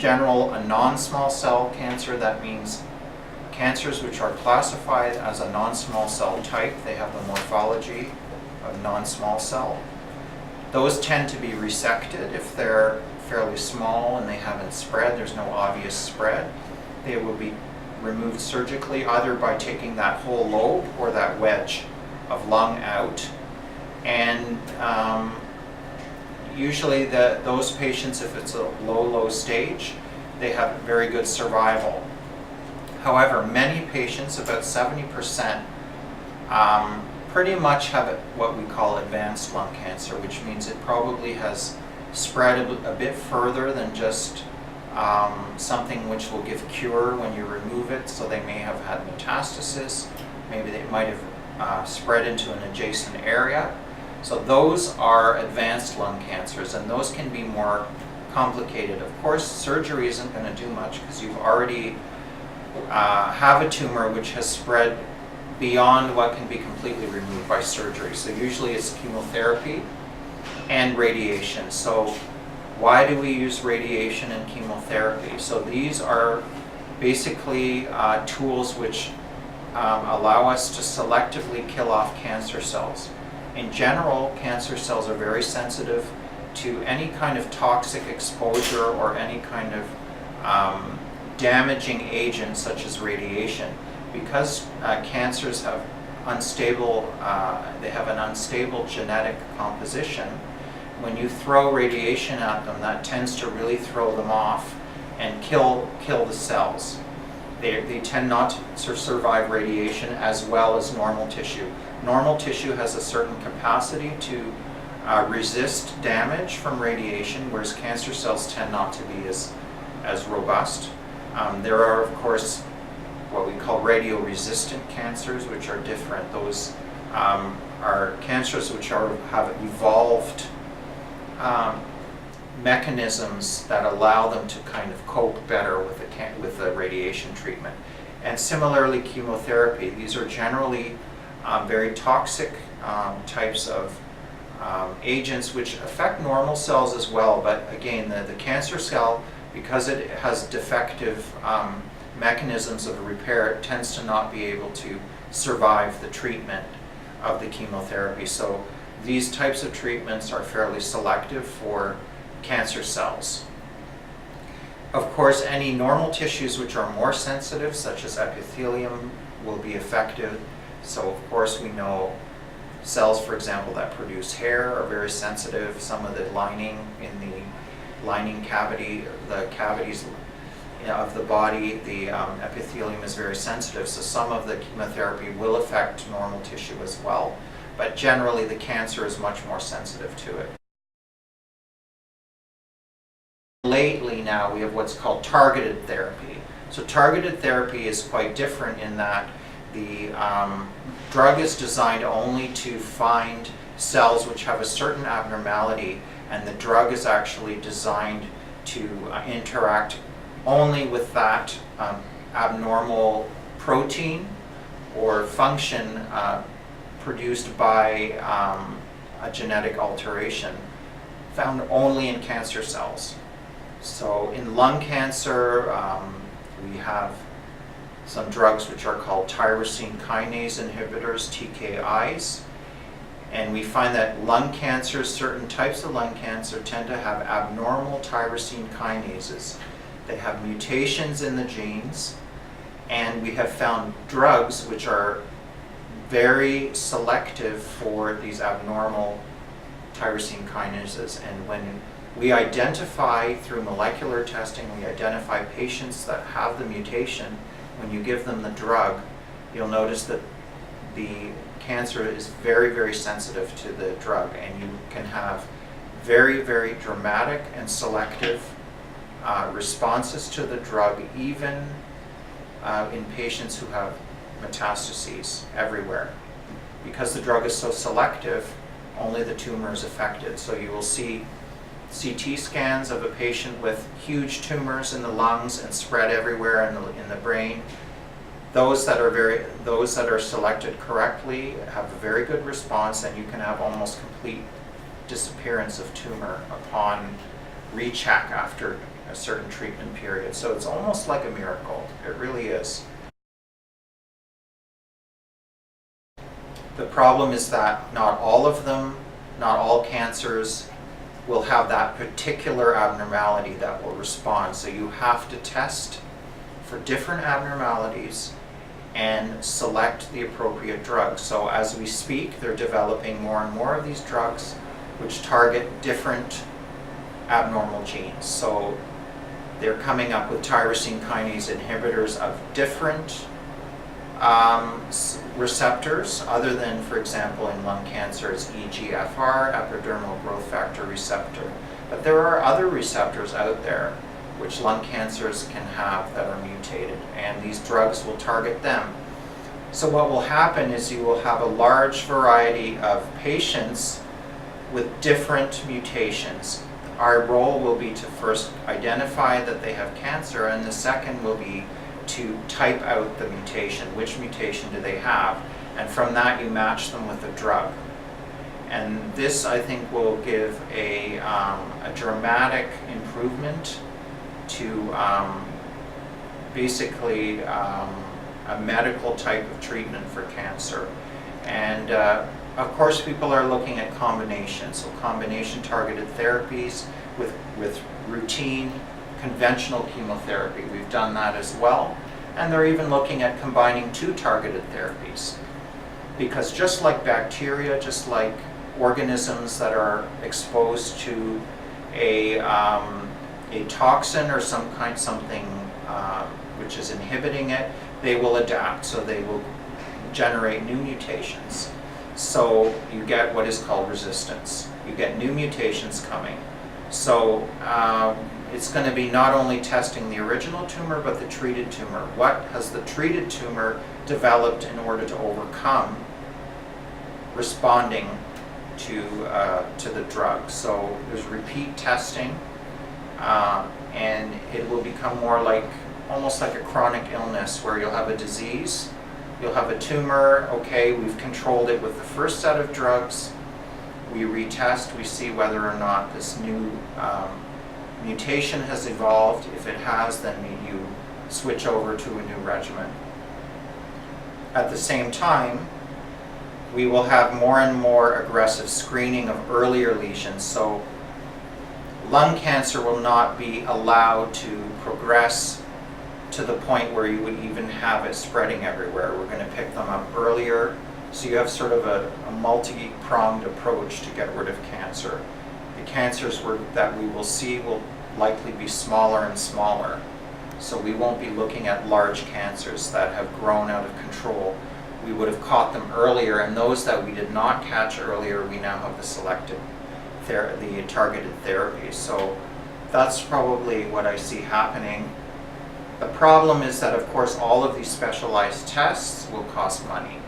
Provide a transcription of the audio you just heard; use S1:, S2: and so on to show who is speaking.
S1: general, a non-small cell cancer, that means cancers which are classified as a non-small cell type. They have the morphology of non-small cell. Those tend to be resected if they're fairly small and they haven't spread. There's no obvious spread. They will be removed surgically, either by taking that whole lobe or that wedge of lung out. And usually those patients, if it's a low stage, they have very good survival. However, many patients, about 70%, pretty much have what we call advanced lung cancer, which means it probably has spread a bit further than just something which will give cure when you remove it. So they may have had metastasis, maybe they might have spread into an adjacent area. So those are advanced lung cancers, and those can be more complicated. Of course, surgery isn't going to do much because you've already have a tumor which has spread beyond what can be completely removed by surgery. So usually it's chemotherapy and radiation. So why do we use radiation and chemotherapy? So these are basically tools which allow us to selectively kill off cancer cells. In general, cancer cells are very sensitive to any kind of toxic exposure or any kind of damaging agent such as radiation. Because cancers have they have an unstable genetic composition, when you throw radiation at them, that tends to really throw them off and kill the cells. They tend not to survive radiation as well as normal tissue. Normal tissue has a certain capacity to resist damage from radiation, whereas cancer cells tend not to be as robust. There are, of course, what we call radio-resistant cancers, which are different. Those are cancers which have evolved mechanisms that allow them to kind of cope better with the radiation treatment. And similarly, chemotherapy. These are generally very toxic types of agents which affect normal cells as well, but again, the cancer cell, because it has defective mechanisms of repair, it tends to not be able to survive the treatment of the chemotherapy. So these types of treatments are fairly selective for cancer cells. Of course, any normal tissues which are more sensitive, such as epithelium, will be affected. So of course we know cells, for example, that produce hair are very sensitive. Some of the lining in the lining cavity, the cavities of the body, the epithelium is very sensitive. So some of the chemotherapy will affect normal tissue as well. But generally the cancer is much more sensitive to it. Lately now we have what's called targeted therapy. So targeted therapy is quite different in that the drug is designed only to find cells which have a certain abnormality, and the drug is actually designed to interact only with that abnormal protein or function produced by a genetic alteration found only in cancer cells. So in lung cancer, we have some drugs which are called tyrosine kinase inhibitors, TKIs, and we find that lung cancer, certain types of lung cancer, tend to have abnormal tyrosine kinases. They have mutations in the genes, and we have found drugs which are very selective for these abnormal tyrosine kinases. And when we identify through molecular testing, we identify patients that have the mutation. When you give them the drug, you'll notice that the cancer is very, very sensitive to the drug, and you can have very, very dramatic and selective responses to the drug, even in patients who have metastases everywhere. Because the drug is so selective, only the tumor is affected. So you will see CT scans of a patient with huge tumors in the lungs and spread everywhere in the brain. Those that are selected correctly have a very good response, and you can have almost complete disappearance of tumor upon recheck after a certain treatment period. So it's almost like a miracle. It really is. The problem is that not all of them, not all cancers will have that particular abnormality that will respond. So you have to test for different abnormalities and select the appropriate drugs. So as we speak, they're developing more and more of these drugs which target different abnormal genes. So they're coming up with tyrosine kinase inhibitors of different receptors, other than, for example, in lung cancer, it's EGFR, epidermal growth factor receptor. But there are other receptors out there which lung cancers can have that are mutated, and these drugs will target them. So what will happen is you will have a large variety of patients with different mutations. Our role will be to first identify that they have cancer, and the second will be to type out the mutation. Which mutation do they have? And from that you match them with a drug. And this, I think, will give a dramatic improvement to basically a medical type of treatment for cancer. And of course people are looking at combinations, so combination targeted therapies with routine conventional chemotherapy. We've done that as well. And they're even looking at combining two targeted therapies. Because just like bacteria, just like organisms that are exposed to a toxin or something which is inhibiting it, they will adapt. So they will generate new mutations. So you get what is called resistance. You get new mutations coming. So it's going to be not only testing the original tumor, but the treated tumor. What has the treated tumor developed in order to overcome responding to the drug? So there's repeat testing, and it will become more like, almost like a chronic illness, where you'll have a disease, you'll have a tumor, okay, we've controlled it with the first set of drugs, we retest, we see whether or not this new mutation has evolved. If it has, then you switch over to a new regimen. At the same time, we will have more and more aggressive screening of earlier lesions. So lung cancer will not be allowed to progress to the point where you would even have it spreading everywhere. We're going to pick them up earlier. So you have sort of a multi-pronged approach to get rid of cancer. The cancers that we will see will likely be smaller and smaller. So we won't be looking at large cancers that have grown out of control. We would have caught them earlier, and those that we did not catch earlier, we now have the targeted therapy. So that's probably what I see happening. The problem is that, of course, all of these specialized tests will cost money.